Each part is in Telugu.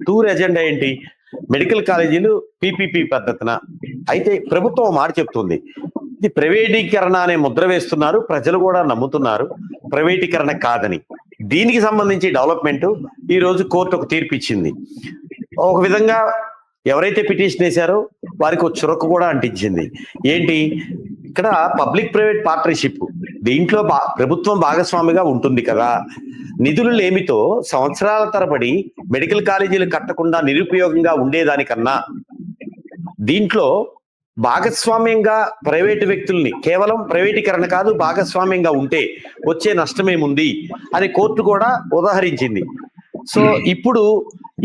టూర్ ఎజెండా ఏంటి? మెడికల్ కాలేజీలు పీపీపీ పద్ధతిన. అయితే ప్రభుత్వం మాట చెప్తుంది, ఇది ప్రైవేటీకరణ అనే ముద్ర వేస్తున్నారు, ప్రజలు కూడా నమ్ముతున్నారు ప్రైవేటీకరణ కాదని. దీనికి సంబంధించి డెవలప్మెంట్ ఈ రోజు కోర్టు ఒక తీర్పు ఇచ్చింది. ఒక విధంగా ఎవరైతే పిటిషన్ వేశారో వారికి ఒక చురక కూడా అంటించింది. ఏంటి, ఇక్కడ పబ్లిక్ ప్రైవేట్ పార్ట్నర్షిప్, దీంట్లో ప్రభుత్వం భాగస్వామిగా ఉంటుంది కదా. నిధులు లేమితో సంవత్సరాల తరబడి మెడికల్ కాలేజీలు కట్టకుండా నిరుపయోగంగా ఉండేదానికన్నా దీంట్లో భాగస్వామ్యంగా ప్రైవేటు వ్యక్తుల్ని, కేవలం ప్రైవేటీకరణ కాదు భాగస్వామ్యంగా ఉంటే వచ్చే నష్టమేముంది అని కోర్టు కూడా ఉదాహరించింది. సో ఇప్పుడు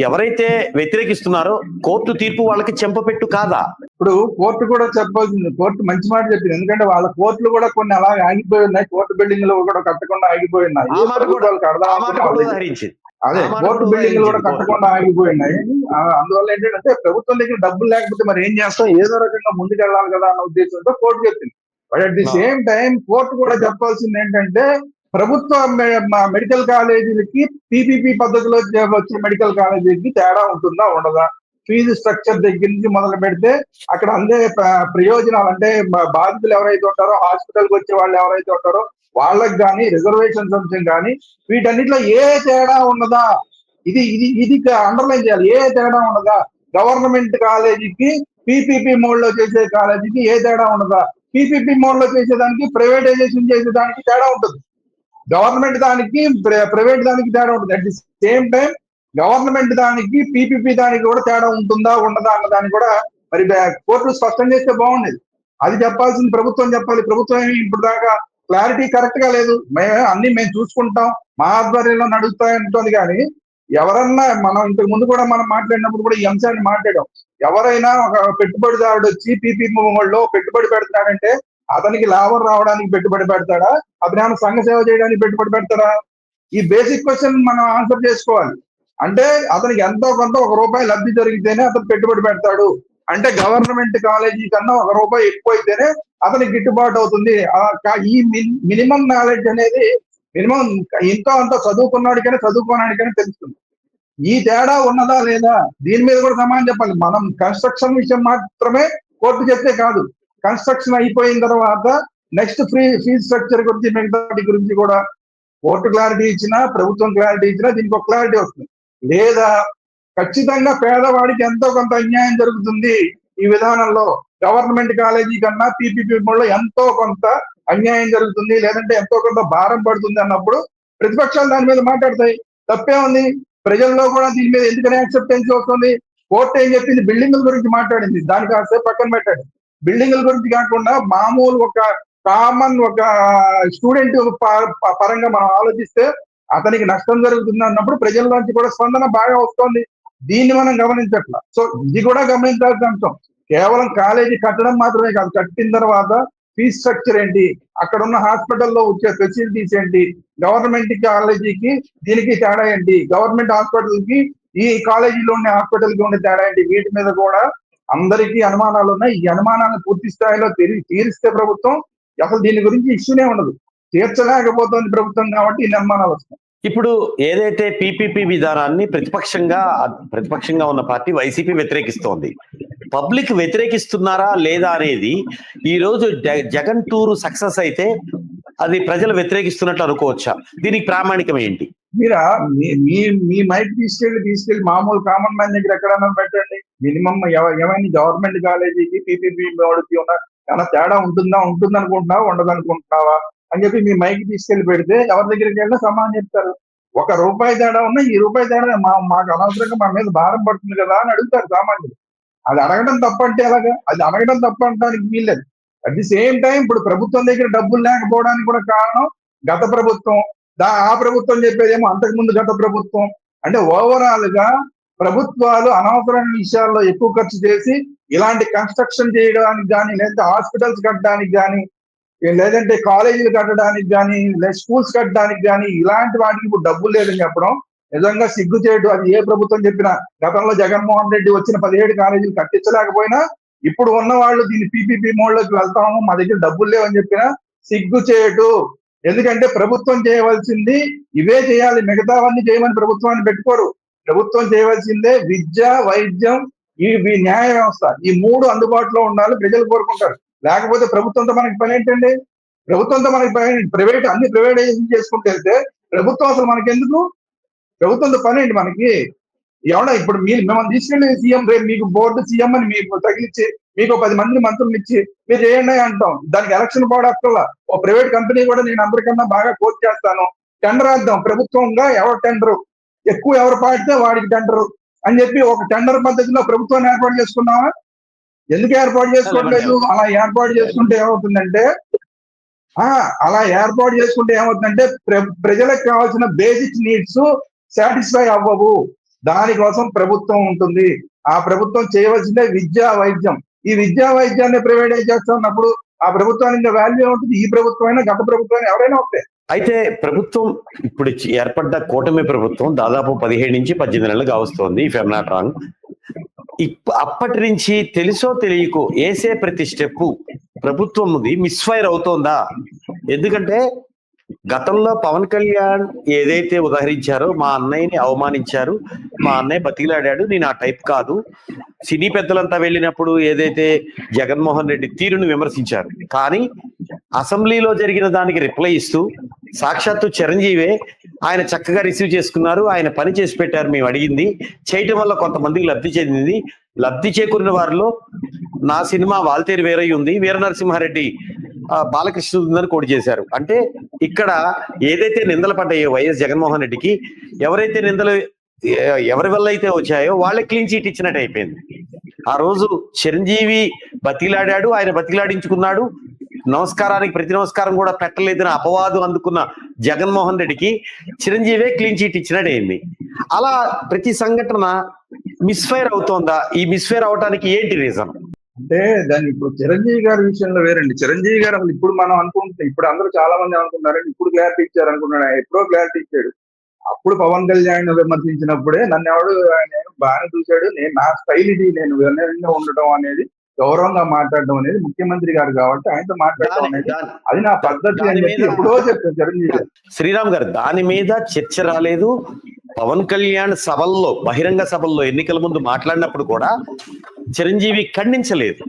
ఎవరైతే వ్యతిరేకిస్తున్నారో కోర్టు తీర్పు వాళ్ళకి చెంపపెట్టు కాదా? ఇప్పుడు కోర్టు కూడా చెప్పాల్సింది, కోర్టు మంచి మాట చెప్పింది. ఎందుకంటే వాళ్ళ కోర్టులు కూడా కొన్ని అలా ఆగిపోయి ఉన్నాయి, కోర్టు బిల్డింగ్ లో కూడా కట్టకుండా ఆగిపోయి ఉన్నాయి. అదే కోర్టు బిల్డింగ్ కూడా కట్టకుండా ఆగిపోయి ఉన్నాయి. అందువల్ల ఏంటంటే ప్రభుత్వం దగ్గర డబ్బులు లేకపోతే మరి ఏం చేస్తాం, ఏదో రకంగా ముందుకెళ్ళాలి కదా అన్న ఉద్దేశంతో కోర్టు చెప్పింది. But at the same time court కూడా చెప్పాల్సింది ఏంటంటే ప్రభుత్వ మెడికల్ కాలేజీలకి పీపీపీ పద్ధతిలో వచ్చే మెడికల్ కాలేజీలకి తేడా ఉంటుందా ఉండదా? ఫీజు స్ట్రక్చర్ దగ్గర నుంచి మొదలు పెడితే అక్కడ అందే ప్రయోజనాలు, అంటే బాధితులు ఎవరైతే ఉంటారో, హాస్పిటల్కి వచ్చే వాళ్ళు ఎవరైతే ఉంటారో వాళ్ళకి కానీ, రిజర్వేషన్స్ అంశం కానీ, వీటన్నిటిలో ఏ తేడా ఉన్నదా? ఇది ఇది ఇది అండర్లైన్ చేయాలి. ఏ తేడా ఉండదా? గవర్నమెంట్ కాలేజీకి పీపీపీ మోడ్ లో చేసే కాలేజీకి ఏ తేడా ఉండదా? పీపీపీ మోడ్ లో చేసేదానికి, ప్రైవేటైజేషన్ చేసేదానికి తేడా ఉంటుంది. గవర్నమెంట్ దానికి ప్రైవేట్ దానికి తేడా ఉంటుంది. At the same time government దానికి పీపీపీ దానికి కూడా తేడా ఉంటుందా ఉండదా అన్న దాన్ని కూడా మరి కోర్టులు స్పష్టం చేస్తే బాగుండేది. అది చెప్పాల్సింది ప్రభుత్వం చెప్పాలి. ప్రభుత్వం ఇప్పుడు దాకా క్లారిటీ కరెక్ట్ గా లేదు. మేము చూసుకుంటాం, మా ఆధ్వర్యంలో నడుస్తాయంటుంది. కానీ ఎవరన్నా, మనం ఇంతకు ముందు కూడా మనం మాట్లాడినప్పుడు కూడా ఈ అంశాన్ని మాట్లాడాం, ఎవరైనా ఒక పెట్టుబడిదారుడు వచ్చి పీపీపీ లో పెట్టుబడి పెడతాడంటే అతనికి లాభం రావడానికి పెట్టుబడి పెడతాడా, అతను సంఘ సేవ చేయడానికి పెట్టుబడి పెడతాడా? ఈ బేసిక్ క్వశ్చన్ మనం ఆన్సర్ చేసుకోవాలి. అంటే అతనికి ఎంతో కొంత ₹1 లబ్ధి జరిగితేనే అతను పెట్టుబడి పెడతాడు. అంటే గవర్నమెంట్ కాలేజీ కన్నా ₹1 ఎక్కువ అయితేనే అతనికి గిట్టుబాటు అవుతుంది. ఈ మినిమం నాలెడ్జ్ అనేది మినిమం ఇంతో అంత చదువుకున్నాడికైనా చదువుకోనాడికైనా తెలుస్తుంది. ఈ తేడా ఉన్నదా లేదా దీని మీద కూడా సమాధానం చెప్పాలి. మనం కన్స్ట్రక్షన్ విషయం మాత్రమే కోర్టు చెప్తే కాదు, కన్స్ట్రక్షన్ అయిపోయిన తర్వాత నెక్స్ట్ ఫీజు స్ట్రక్చర్ గురించి, మిగతా గురించి కూడా కోర్టు క్లారిటీ ఇచ్చినా, ప్రభుత్వం క్లారిటీ ఇచ్చినా దీనికి ఒక క్లారిటీ వస్తుంది. లేదా ఖచ్చితంగా పేదవాడికి ఎంతో కొంత అన్యాయం జరుగుతుంది ఈ విధానంలో, గవర్నమెంట్ కాలేజీ కన్నా పీపీపీ లో ఎంతో కొంత అన్యాయం జరుగుతుంది, లేదంటే ఎంతో కొంత భారం పడుతుంది అన్నప్పుడు ప్రతిపక్షాలు దాని మీద మాట్లాడతాయి. తప్పే ఉంది. ప్రజల్లో కూడా దీని మీద ఎందుకని యాక్సెప్టెన్స్ వస్తుంది? కోర్టు ఏం చెప్పింది? బిల్డింగుల గురించి మాట్లాడింది, దానికి కాసేపు పక్కన పెట్టండి. బిల్డింగుల గురించి కాకుండా మామూలు ఒక కామన్ ఒక స్టూడెంట్ పరంగా మనం ఆలోచిస్తే అతనికి నష్టం జరుగుతుంది అన్నప్పుడు ప్రజల్లోంచి కూడా స్పందన బాగా వస్తుంది. దీన్ని మనం గమనించట్ల. సో ఇది కూడా గమనించాల్సిన అంశం. కేవలం కాలేజీ కట్టడం మాత్రమే కాదు, కట్టిన తర్వాత ఫీజ్ స్ట్రక్చర్ ఏంటి, అక్కడ ఉన్న హాస్పిటల్లో వచ్చే ఫెసిలిటీస్ ఏంటి, గవర్నమెంట్ కాలేజీకి దీనికి తేడా ఏంటి, గవర్నమెంట్ హాస్పిటల్కి ఈ కాలేజీలో ఉండే హాస్పిటల్కి ఉండే తేడా ఏంటి, వీటి మీద కూడా అందరికీ అనుమానాలు ఉన్నాయి. ఈ అనుమానాలను పూర్తి స్థాయిలో తీరిస్తే ప్రభుత్వం అసలు దీని గురించి ఇష్యూనే ఉండదు. తీర్చలేకపోతుంది ప్రభుత్వం కాబట్టి ఈ అనుమానాలు వస్తాయి. ఇప్పుడు ఏదైతే పీపీపీ విధానాన్ని ప్రతిపక్షంగా ఉన్న పార్టీ వైసీపీ వ్యతిరేకిస్తోంది, పబ్లిక్ వ్యతిరేకిస్తున్నారా లేదా అనేది ఈ రోజు జగన్ టూర్ సక్సెస్ అయితే అది ప్రజలు వ్యతిరేకిస్తున్నట్లు అనుకోవచ్చా? దీనికి ప్రామాణికం ఏంటి? మీరా మీ మైక్ తీసుకెళ్లి మామూలు కామన్ మ్యాన్ దగ్గర ఎక్కడన్నా పెట్టండి. మినిమం ఏమైనా గవర్నమెంట్ కాలేజీకి పీపీపీ మోడల్కి ఏమైనా తేడా ఉంటుందనుకుంటున్నావా ఉండదనుకుంటున్నావా అని చెప్పి మీ మైక్ తీసుకెళ్లి పెడితే ఎవరి దగ్గరికి వెళ్ళినా సమానం చెప్తారు. ₹1 తేడా ఉన్నా ఈ రూపాయి తేడా మాకు అనవసరంగా మా మీద భారం పడుతుంది కదా అని అడుగుతారు సామాన్యులు. అది అడగడం తప్పంటే ఎలాగా? అది అడగడం తప్పంటానికి వీల్లేదు. అట్ ది సేమ్ టైం ఇప్పుడు ప్రభుత్వం దగ్గర డబ్బులు లేకపోవడానికి కూడా కారణం గత ప్రభుత్వం. ఆ ప్రభుత్వం చెప్పేదేమో అంతకుముందు గత ప్రభుత్వం. అంటే ఓవరాల్ గా ప్రభుత్వాలు అనవసరమైన విషయాల్లో ఎక్కువ ఖర్చు చేసి ఇలాంటి కన్స్ట్రక్షన్ చేయడానికి కానీ, లేదంటే హాస్పిటల్స్ కట్టడానికి కానీ, లేదంటే కాలేజీలు కట్టడానికి కానీ, లేదా స్కూల్స్ కట్టడానికి కానీ, ఇలాంటి వాటికి ఇప్పుడు డబ్బులు లేదని చెప్పడం నిజంగా సిగ్గుచేటు. అది ఏ ప్రభుత్వం చెప్పినా, గతంలో జగన్మోహన్ రెడ్డి వచ్చిన 17 కాలేజీలు కట్టించలేకపోయినా ఇప్పుడు ఉన్న వాళ్ళు దీన్ని పీపీపీ మోడ్లోకి వెళ్తాము, మా దగ్గర డబ్బులు లేవని చెప్పినా సిగ్గుచేటు. ఎందుకంటే ప్రభుత్వం చేయవలసింది ఇవే చేయాలి, మిగతావన్నీ చేయమని ప్రభుత్వాన్ని పెట్టుకోరు. ప్రభుత్వం చేయవలసిందే విద్య, వైద్యం, ఈ న్యాయ వ్యవస్థ, ఈ 3 అందుబాటులో ఉండాలి, ప్రజలు కోరుకుంటారు. లేకపోతే ప్రభుత్వంతో మనకి పని ఏంటండి? ప్రభుత్వంతో మనకి పని ఏంటి? అన్ని ప్రైవేటైజేషన్ చేసుకుంటూ వెళ్తే ప్రభుత్వం అసలు మనకెందుకు? ప్రభుత్వంతో పని ఏంటి మనకి? ఎవడా ఇప్పుడు మిమ్మల్ని తీసుకెళ్లి సీఎం, రేపు మీకు బోర్డు సీఎం అని మీకు తగిలిచ్చి మీకు 10 మంది మంత్రులు ఇచ్చి మీరు చేయండి అంటాం. దానికి ఎలక్షన్ పోవడం ఓ ప్రైవేట్ కంపెనీ కూడా నేను అందరికన్నా బాగా కోట్ చేస్తాను, టెండర్ వేద్దాం, ప్రభుత్వంగా ఎవరు టెండర్ ఎక్కువ ఎవరు పాడితే వాడికి టెండర్ అని చెప్పి ఒక టెండర్ పద్ధతిలో ప్రభుత్వాన్ని ఏర్పాటు చేసుకున్నావా? ఎందుకు ఏర్పాటు చేసుకోవట్లేదు? అలా ఏర్పాటు చేసుకుంటే ఏమవుతుందంటే ప్రజలకు కావాల్సిన బేసిక్ నీడ్స్ సాటిస్ఫై అవ్వవు. దానికోసం ప్రభుత్వం ఉంటుంది. ఆ ప్రభుత్వం చేయవలసిందే విద్యా, వైద్యం. ఈ విద్యా వైద్యాన్ని ప్రైవేటైజ్ చేస్తున్నప్పుడు ఆ ప్రభుత్వానికి వాల్యూ ఉంటుంది. ఈ ప్రభుత్వం అయినా గత ప్రభుత్వం ఎవరైనా ఒకటే. అయితే ప్రభుత్వం ఇప్పుడు ఏర్పడ్డ కూటమి ప్రభుత్వం దాదాపు 17 నుంచి 18 నెలలు కావస్తోంది, ఇఫ్ ఐఎమ్ నాట్ రాంగ్. అప్పటి నుంచి తెలుసో తెలియకో వేసే ప్రతి స్టెప్ ప్రభుత్వంది మిస్ఫైర్ అవుతోందా? ఎందుకంటే గతంలో పవన్ కళ్యాణ్ ఏదైతే ఉదహరించారో, మా అన్నయ్యని అవమానించారు, మా అన్నయ్య బతికిలాడాడు, నేను ఆ టైప్ కాదు, సినీ పెద్దలంతా వెళ్ళినప్పుడు ఏదైతే జగన్మోహన్ రెడ్డి తీరును విమర్శించారు, కానీ అసెంబ్లీలో జరిగిన దానికి రిప్లై ఇస్తూ సాక్షాత్తు చిరంజీవే ఆయన చక్కగా రిసీవ్ చేసుకున్నారు, ఆయన పని చేసి పెట్టారు, మేము అడిగింది చేయటం వల్ల కొంతమందికి లబ్ధి చెందింది, లబ్ధి చేకూరిన వారిలో నా సినిమా వాల్తేరు వేరై ఉంది, వీర నరసింహారెడ్డి బాలకృష్ణ ఉందని కోడి చేశారు. అంటే ఇక్కడ ఏదైతే నిందలు పడ్డాయో వైఎస్ జగన్మోహన్ రెడ్డికి, ఎవరైతే నిందలు ఎవరి వల్ల అయితే వచ్చాయో వాళ్ళే క్లీన్ చీట్ ఇచ్చినట్టు అయిపోయింది. ఆ రోజు చిరంజీవి బతిలాడాడు, ఆయన బతిలాడించుకున్నాడు, నమస్కారానికి ప్రతి నమస్కారం కూడా పెట్టలేదని అపవాదు అందుకున్న జగన్మోహన్ రెడ్డికి చిరంజీవే క్లీన్ చీట్ ఇచ్చినట్టు అయింది. అలా ప్రతి సంఘటన మిస్ఫైర్ అవుతోందా? ఈ మిస్ఫైర్ అవడానికి ఏంటి రీజన్? అంటే దాన్ని ఇప్పుడు చిరంజీవి గారి విషయంలో వేరండి. చిరంజీవి గారు అసలు ఇప్పుడు మనం అనుకుంటున్నాం, ఇప్పుడు అందరూ చాలా మంది అనుకుంటున్నారండి ఇప్పుడు క్లారిటీ ఇచ్చారు అనుకున్నాడు. ఎప్పుడో క్లారిటీ ఇచ్చాడు. అప్పుడు పవన్ కళ్యాణ్ విమర్శించినప్పుడే నన్ను ఎవడు నేను బాగానే చూశాడు, నేను నా స్టైల్ ఇది, నేను వినయంగా ఉండటం అనేది, గౌరవంగా మాట్లాడడం అనేది ముఖ్యమంత్రి గారు కాబట్టి ఆయనతో మాట్లాడడం అనేది అది నా పద్ధతి అని చెప్పి ఎప్పుడో చెప్పాను చిరంజీవి గారు. శ్రీరామ్ గారు దాని మీద చర్చ రాలేదు. పవన్ కళ్యాణ్ సభల్లో, బహిరంగ సభల్లో ఎన్నికల ముందు మాట్లాడినప్పుడు కూడా చిరంజీవి ఖండించలేదు,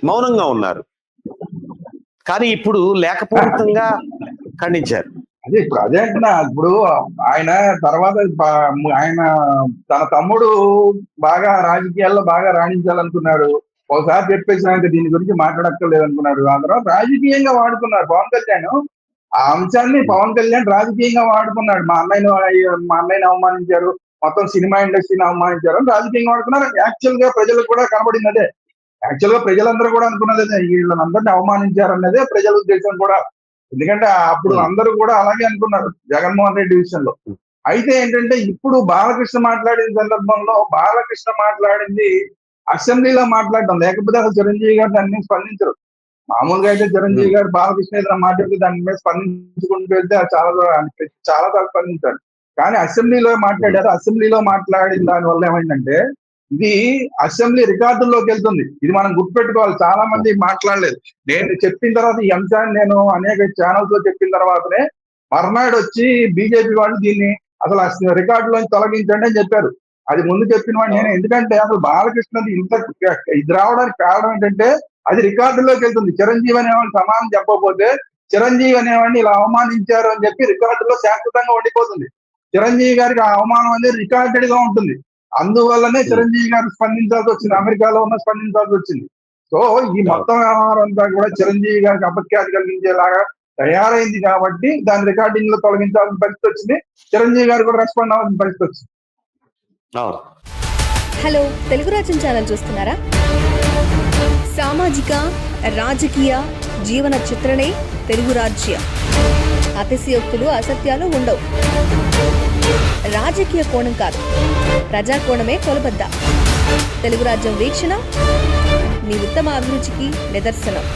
మౌనంగా ఉన్నారు. కానీ ఇప్పుడు లేఖపూర్వకంగా ఖండించారు. అదే ఇప్పుడు అదే అంటున్నా. ఇప్పుడు ఆయన తర్వాత ఆయన తన తమ్ముడు బాగా రాజకీయాల్లో బాగా రాణించాలనుకున్నాడు. ఒకసారి చెప్పేసినాక దీని గురించి మాట్లాడక్కర్లేదు అనుకున్నాడు. ఆ తర్వాత రాజకీయంగా వాడుకున్నారు పవన్ కళ్యాణ్. ఆ అంశాన్ని పవన్ కళ్యాణ్ రాజకీయంగా వాడుకున్నాడు. మా అన్నయ్యని అవమానించారు, మొత్తం సినిమా ఇండస్ట్రీని అవమానించారు అని రాజకీయంగా వాడుకున్నారు. యాక్చువల్ గా ప్రజలకు కూడా కనబడింది అదే. యాక్చువల్ గా ప్రజలందరూ కూడా అనుకున్నది అదే, వీళ్ళందరినీ అవమానించారు అన్నదే ప్రజల ఉద్దేశం కూడా. ఎందుకంటే అప్పుడు అందరూ కూడా అలాగే అనుకున్నారు జగన్మోహన్ రెడ్డి విషయంలో. అయితే ఏంటంటే ఇప్పుడు బాలకృష్ణ మాట్లాడిన సందర్భంలో బాలకృష్ణ మాట్లాడింది అసెంబ్లీలో మాట్లాడడం, లేకపోతే అసలు చిరంజీవి గారు దాని మీద స్పందించరు. మామూలుగా అయితే చిరంజీవి గారు బాలకృష్ణ ఏదైనా మాట్లాడితే దాని మీద స్పందించుకుంటూ వెళ్తే చాలా స్పందించారు. కానీ అసెంబ్లీలో మాట్లాడారు. అసెంబ్లీలో మాట్లాడిన దాని వల్ల ఏమైందంటే ఇది అసెంబ్లీ రికార్డుల్లోకి వెళ్తుంది. ఇది మనం గుర్తుపెట్టుకోవాలి. చాలా మంది మాట్లాడలేదు. నేను చెప్పిన తర్వాత ఈ అంశాన్ని నేను అనేక ఛానల్స్ లో చెప్పిన తర్వాతనే మర్నాడు వచ్చి బీజేపీ వాళ్ళు దీన్ని అసలు రికార్డులోంచి తొలగించండి అని చెప్పారు. అది ముందు చెప్పిన వాడు నేను. ఎందుకంటే అసలు బాలకృష్ణది ఇంత ఇది రావడానికి కారణం ఏంటంటే అది రికార్డుల్లోకి వెళ్తుంది. చిరంజీవి అనేవాడిని సమానం చెప్పకపోతే చిరంజీవి అనేవాడిని ఇలా అవమానించారు అని చెప్పి రికార్డులో శాశ్వతంగా ఉండిపోతుంది. చిరంజీవి గారికి ఆ అవమానం అనేది రికార్డెడ్ గా ఉంటుంది. అందువల్లనే చిరంజీవి గారు స్పందించాల్సి వచ్చింది, అమెరికాలో ఉన్న స్పందించాల్సి వచ్చింది. సో ఈ మొత్తం వ్యవహారం అంతా కూడా చిరంజీవి గారికి అపఖ్యాతి కలిగించేలాగా తయారైంది కాబట్టి దాని రికార్డింగ్ లో తొలగించాల్సిన పరిస్థితి వచ్చింది. చిరంజీవి గారు కూడా రెస్పాండ్ అవ్వాల్సిన పరిస్థితి వచ్చింది. హలో, తెలుగు రాజ్యం ఛానల్ చూస్తున్నారా? సామాజిక, రాజకీయ, జీవన చిత్రణే తెలుగు రాజ్యం. అతిశయోక్తులు, అసత్యాలు ఉండవు. రాజకీయ కోణం కాదు, ప్రజా కోణమే కొలబద్ద. తెలుగు రాజ్యం వీక్షణ మీ ఉత్తమ అభిరుచికి నిదర్శనం.